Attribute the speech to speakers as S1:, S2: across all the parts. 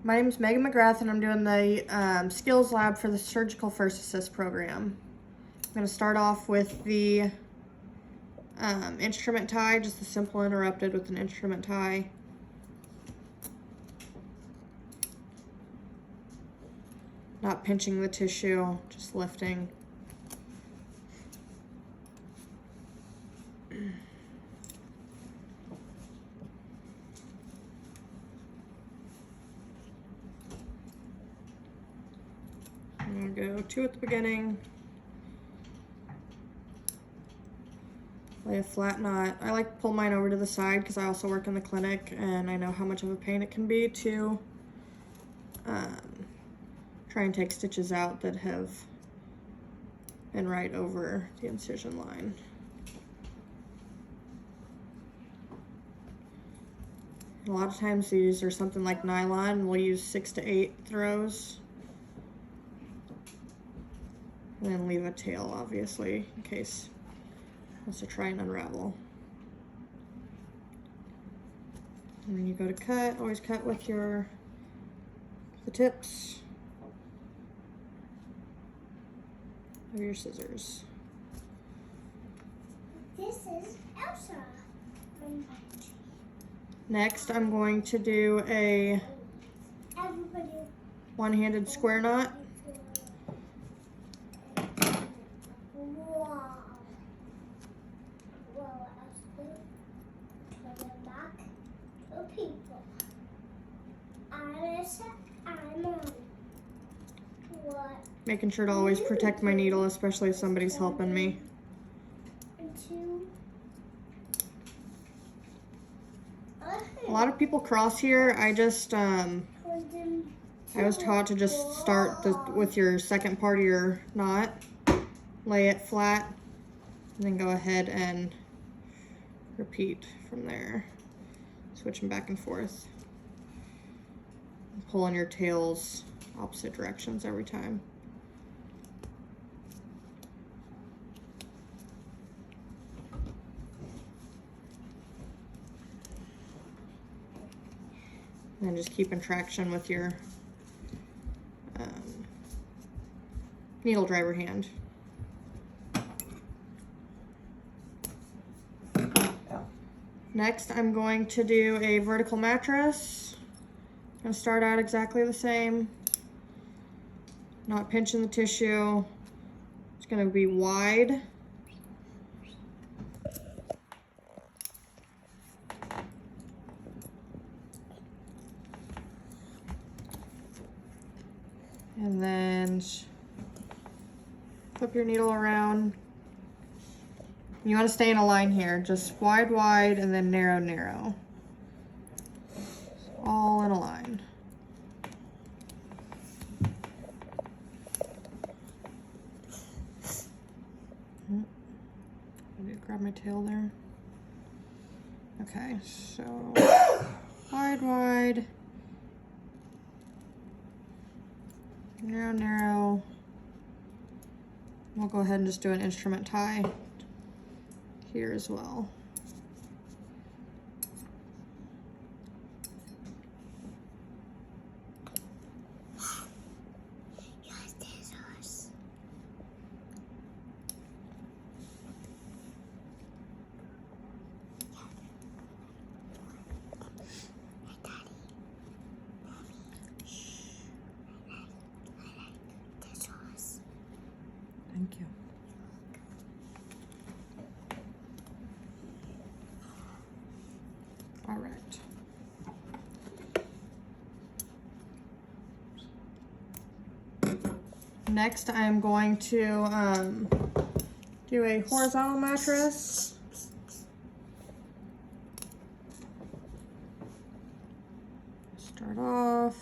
S1: My name is Megan McGrath and I'm doing the skills lab for the surgical first assist program. I'm going to start off with the instrument tie, just a simple interrupted with an instrument tie. Not pinching the tissue, just lifting. I'm gonna go 2 at the beginning. Lay a flat knot. I like to pull mine over to the side because I also work in the clinic and I know how much of a pain it can be to try and take stitches out that have been right over the incision line. A lot of times these are something like nylon. We'll use 6 to 8 throws. And then leave a tail, obviously, in case it wants to try and unravel. And when you go to cut, always cut with the tips of your scissors.
S2: This is Elsa.
S1: Next, I'm going to do a one-handed square knot. Making sure to always protect my needle, especially if somebody's helping me. A lot of people cross here. I was taught to just start with your second part of your knot, lay it flat, and then go ahead and repeat from there. Switching back and forth. Pulling your tails opposite directions every time. And just keeping traction with your needle driver hand. Next, I'm going to do a vertical mattress. I'm going to start out exactly the same. Not pinching the tissue. It's going to be wide. And then flip your needle around. You want to stay in a line here, just wide, wide, and then narrow, narrow. All in a line. Grab my tail there. Okay, so wide, wide. Narrow, narrow. We'll go ahead and just do an instrument tie here as well. Thank you. All right. Next, I'm going to do a horizontal mattress. Start off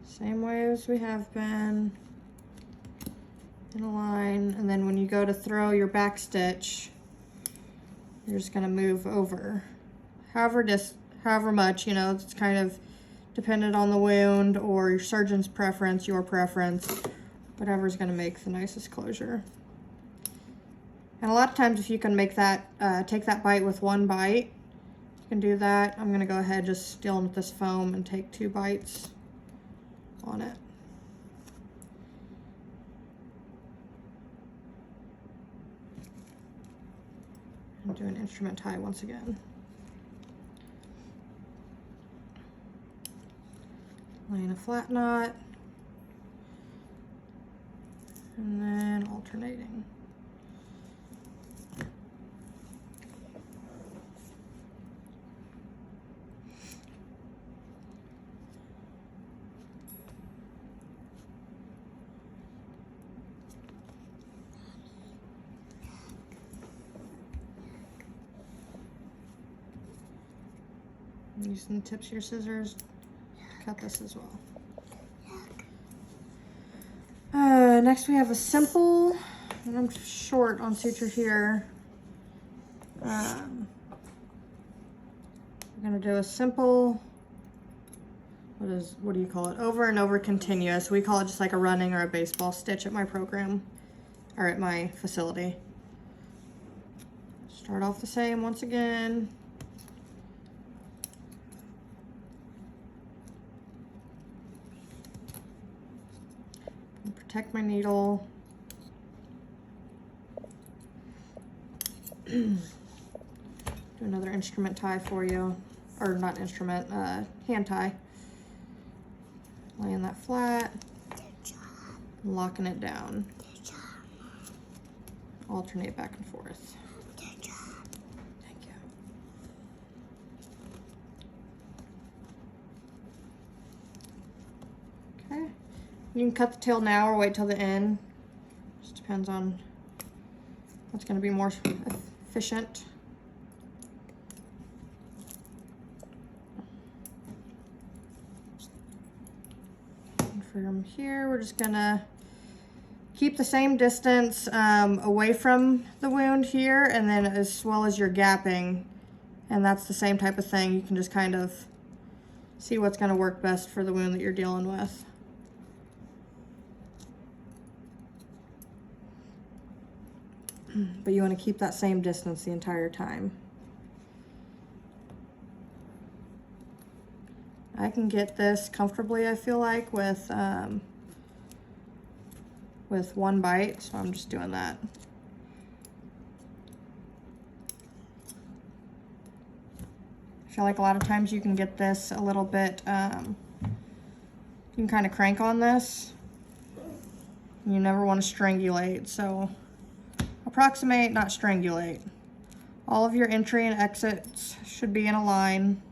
S1: same way as we have been, in a line, and then when you go to throw your back stitch, you're just gonna move over. However much, you know, it's kind of dependent on the wound or your surgeon's preference, your preference, whatever's gonna make the nicest closure. And a lot of times if you can make that, take that bite with one bite, You can do that. I'm gonna go ahead just dealing with this foam and take 2 bites on it. And do an instrument tie once again. Laying a flat knot. And then alternating. Using the tips of your scissors to cut this as well. Next we have a simple, and I'm short on suture here. We're gonna do a simple, what do you call it? Over and over continuous. We call it just like a running or a baseball stitch at my program, or at my facility. Start off the same once again. Protect my needle. Do another instrument tie for you, or not instrument, hand tie. Laying that flat, locking it down. Alternate back and forth. Thank you. Okay. You can cut the tail now or wait till the end. Just depends on what's going to be more efficient. And from here, we're just going to keep the same distance away from the wound here, and then as well as your gapping. And that's the same type of thing. You can just kind of see what's going to work best for the wound that you're dealing with. But you want to keep that same distance the entire time. I can get this comfortably, I feel like, with 1 bite, so I'm just doing that. I feel like a lot of times you can get this a little bit, you can kind of crank on this. You never want to strangulate, so approximate, not strangulate. All of your entry and exits should be in a line.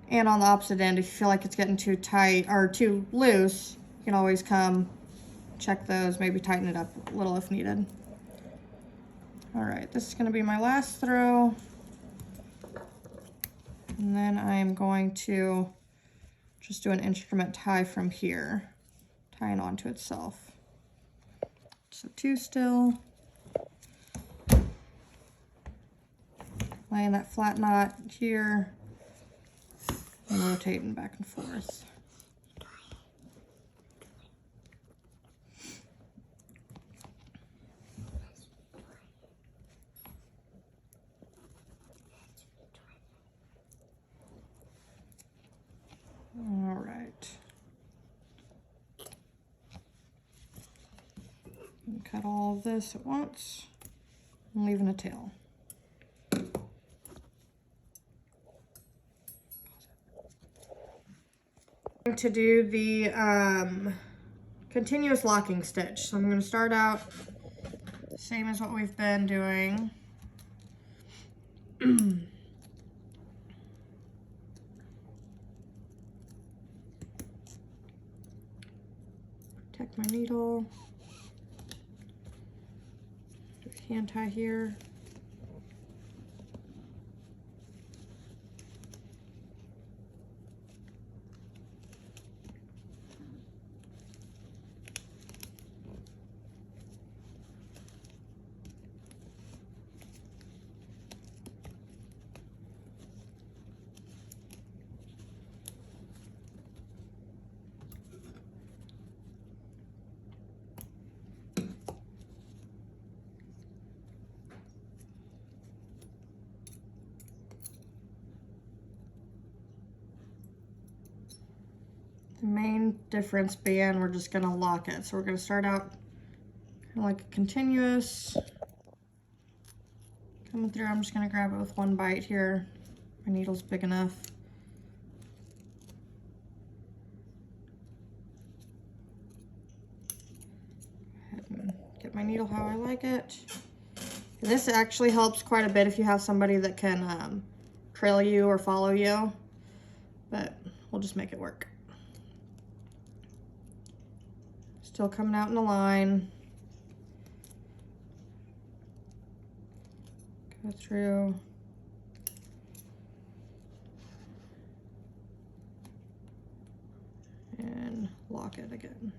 S1: And on the opposite end, if you feel like it's getting too tight or too loose, you can always come check those, maybe tighten it up a little if needed. All right, this is gonna be my last throw. And then I'm going to just do an instrument tie from here, tying onto itself. So 2 still. Laying that flat knot here and rotating back and forth. All right. And cut all of this at once, and leaving a tail. To do the continuous locking stitch. So I'm going to start out same as what we've been doing. Protect my needle. Do a hand tie here. The main difference being we're just gonna lock it. So we're gonna start out kind of like a continuous. Coming through, I'm just gonna grab it with one bite here. My needle's big enough. And get my needle how I like it. And this actually helps quite a bit if you have somebody that can trail you or follow you, but we'll just make it work. Still coming out in a line. Go through. And lock it again.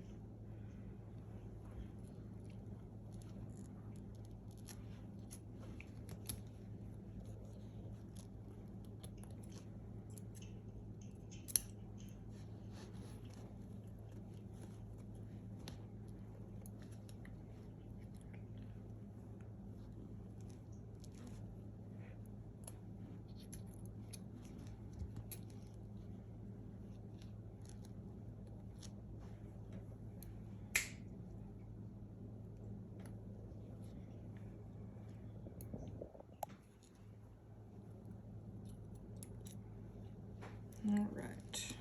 S1: All right.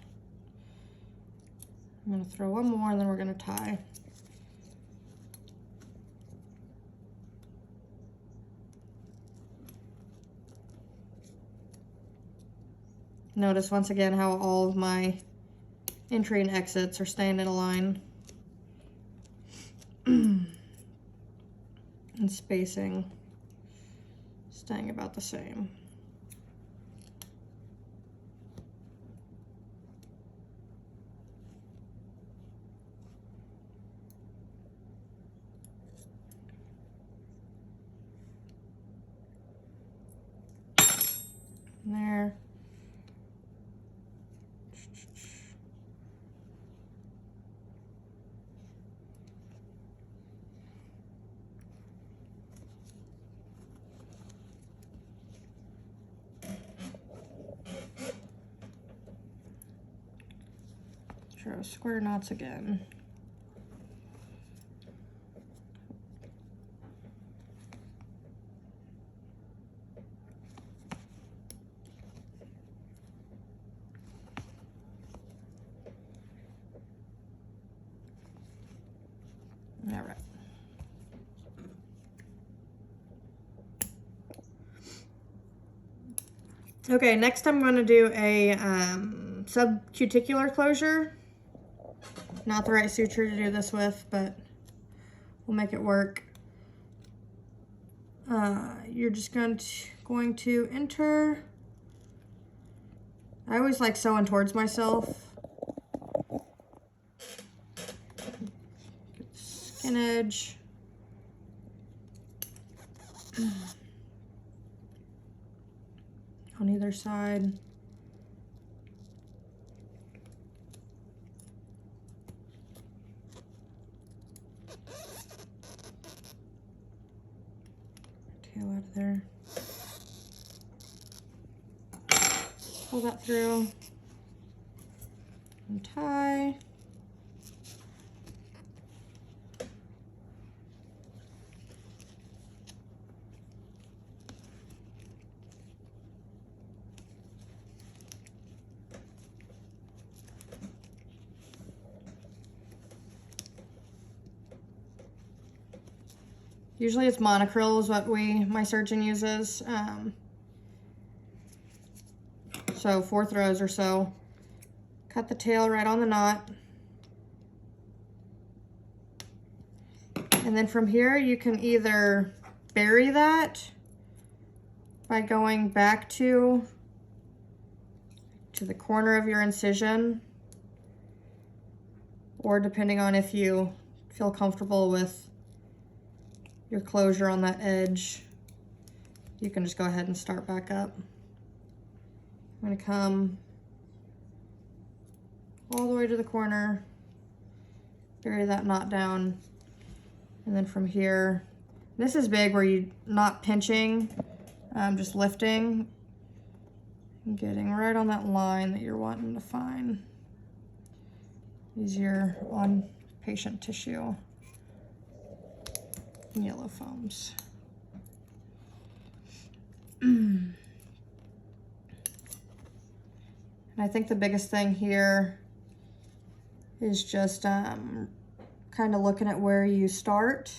S1: I'm gonna throw one more and then we're gonna tie. Notice once again how all of my entry and exits are staying in a line. And spacing staying about the same. There. Draw square knots again. All right. Okay, next I'm going to do a subcuticular closure. Not the right suture to do this with, but we'll make it work. You're just going to enter. I always like sewing towards myself. Skin edge. On either side. Tail out of there. Pull that through. And tie. Usually it's monocryl is what my surgeon uses. So 4 throws or so. Cut the tail right on the knot. And then from here you can either bury that by going back to the corner of your incision, or depending on if you feel comfortable with your closure on that edge, you can just go ahead and start back up. I'm gonna come all the way to the corner, bury that knot down, and then from here, this is big where you're not pinching, just lifting and getting right on that line that you're wanting to find. easier on patient tissue. And yellow foams. And I think the biggest thing here is just kind of looking at where you start.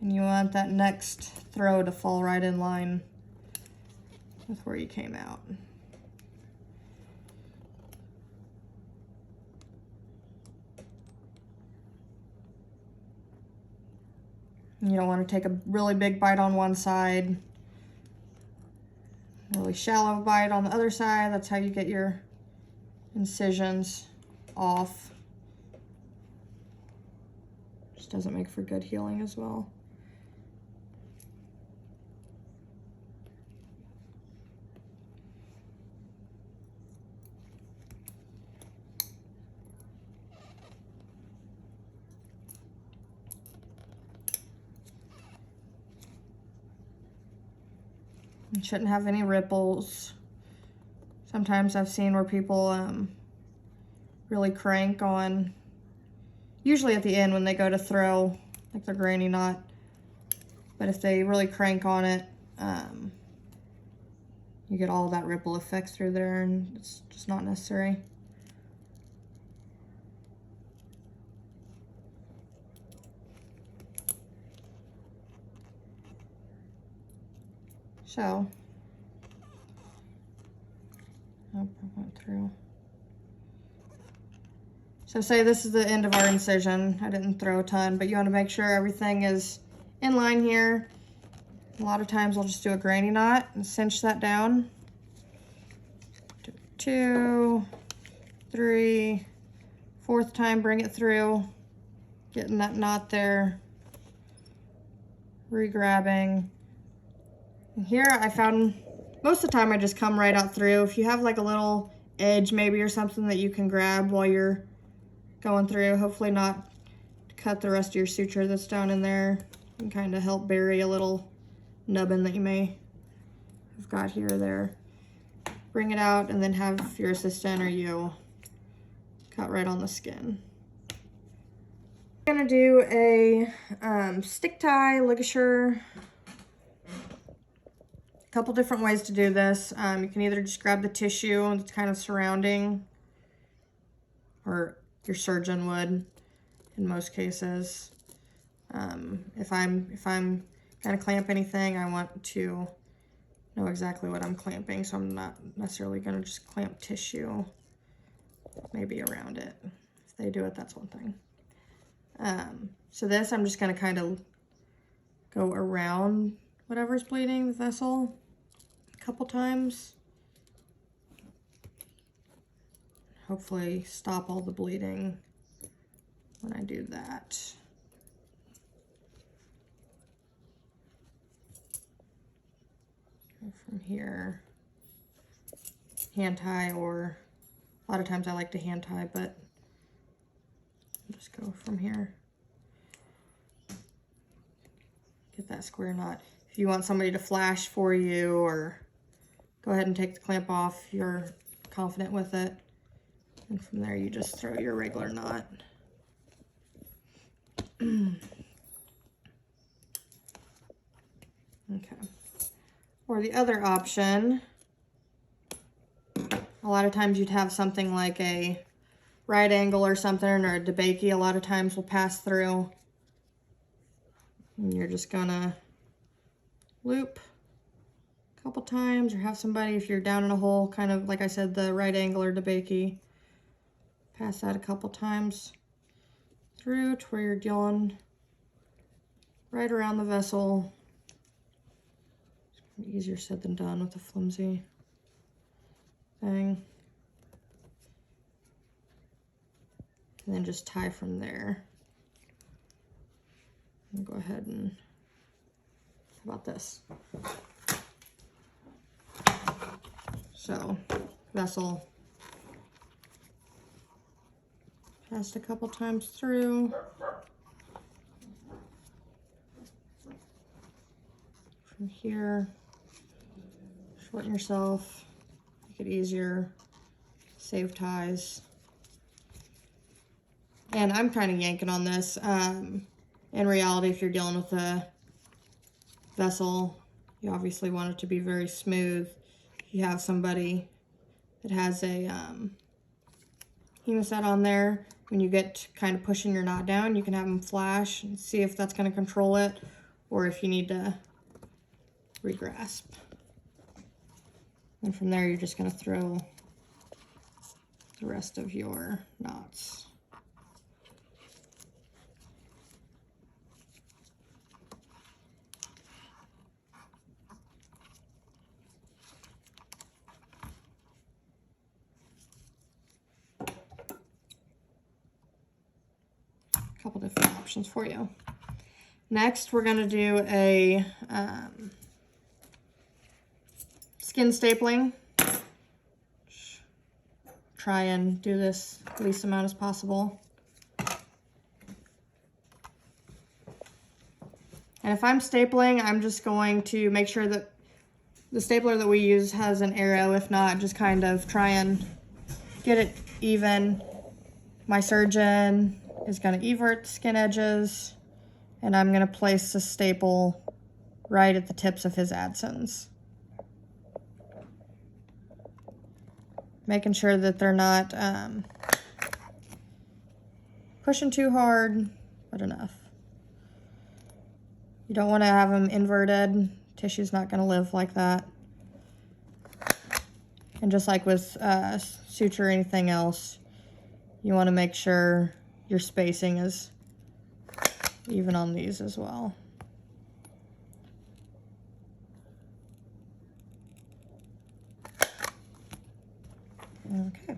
S1: And you want that next throw to fall right in line with where you came out. You don't want to take a really big bite on one side, really shallow bite on the other side. That's how you get your incisions off. Just doesn't make for good healing as well. You shouldn't have any ripples. Sometimes I've seen where people really crank on, usually at the end when they go to throw, like their granny knot. But if they really crank on it, you get all that ripple effect through there, and it's just not necessary. So, I went through. So say this is the end of our incision. I didn't throw a ton, but you want to make sure everything is in line here. A lot of times I'll just do a granny knot and cinch that down. 2, 3, 4th time, bring it through, getting that knot there, re-grabbing. And here I found most of the time I just come right out through. If you have like a little edge maybe or something that you can grab while you're going through, hopefully not cut the rest of your suture that's down in there, and kind of help bury a little nubbin that you may have got here or there. Bring it out and then have your assistant or you cut right on the skin. I'm gonna do a stick tie ligature. A couple different ways to do this. You can either just grab the tissue that's kind of surrounding, or your surgeon would in most cases. If I'm gonna clamp anything, I want to know exactly what I'm clamping, so I'm not necessarily gonna just clamp tissue, maybe around it. If they do it, that's one thing. So this, I'm just gonna kind of go around whatever's bleeding, the vessel, a couple times. Hopefully stop all the bleeding when I do that. Go from here, hand tie, or a lot of times I like to hand tie, but I'll just go from here. Get that square knot. If you want somebody to flash for you, or go ahead and take the clamp off, you're confident with it. And from there you just throw your regular knot. Okay. Or the other option, a lot of times you'd have something like a right angle or something, or a DeBakey a lot of times will pass through. And you're just gonna loop a couple times, or have somebody, if you're down in a hole, kind of like I said, the right angle or DeBakey, pass that a couple times through to where you're dealing right around the vessel. It's easier said than done with a flimsy thing. And then just tie from there. And go ahead and, how about this? So, vessel passed a couple times through. From here, shorten yourself, make it easier. save ties. And I'm kind of yanking on this. In reality, if you're dealing with a vessel, you obviously want it to be very smooth. If you have somebody that has a hemoset on there, when you get kind of pushing your knot down, you can have them flash and see if that's going to control it, or if you need to regrasp. And from there, you're just going to throw the rest of your knots. Couple different options for you. Next, we're going to do a skin stapling. Try and do this least amount as possible. And if I'm stapling, I'm just going to make sure that the stapler that we use has an arrow. If not, just kind of try and get it even. My surgeon is going to evert the skin edges, and I'm going to place the staple right at the tips of his adsons. Making sure that they're not pushing too hard, but enough. You don't want to have them inverted. Tissue's not going to live like that. And just like with suture or anything else, you want to make sure your spacing is even on these as well. Okay.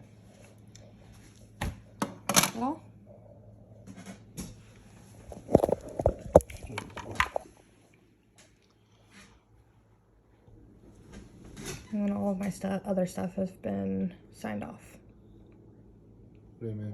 S1: Well, and all of my other stuff has been signed off.
S3: What do you mean?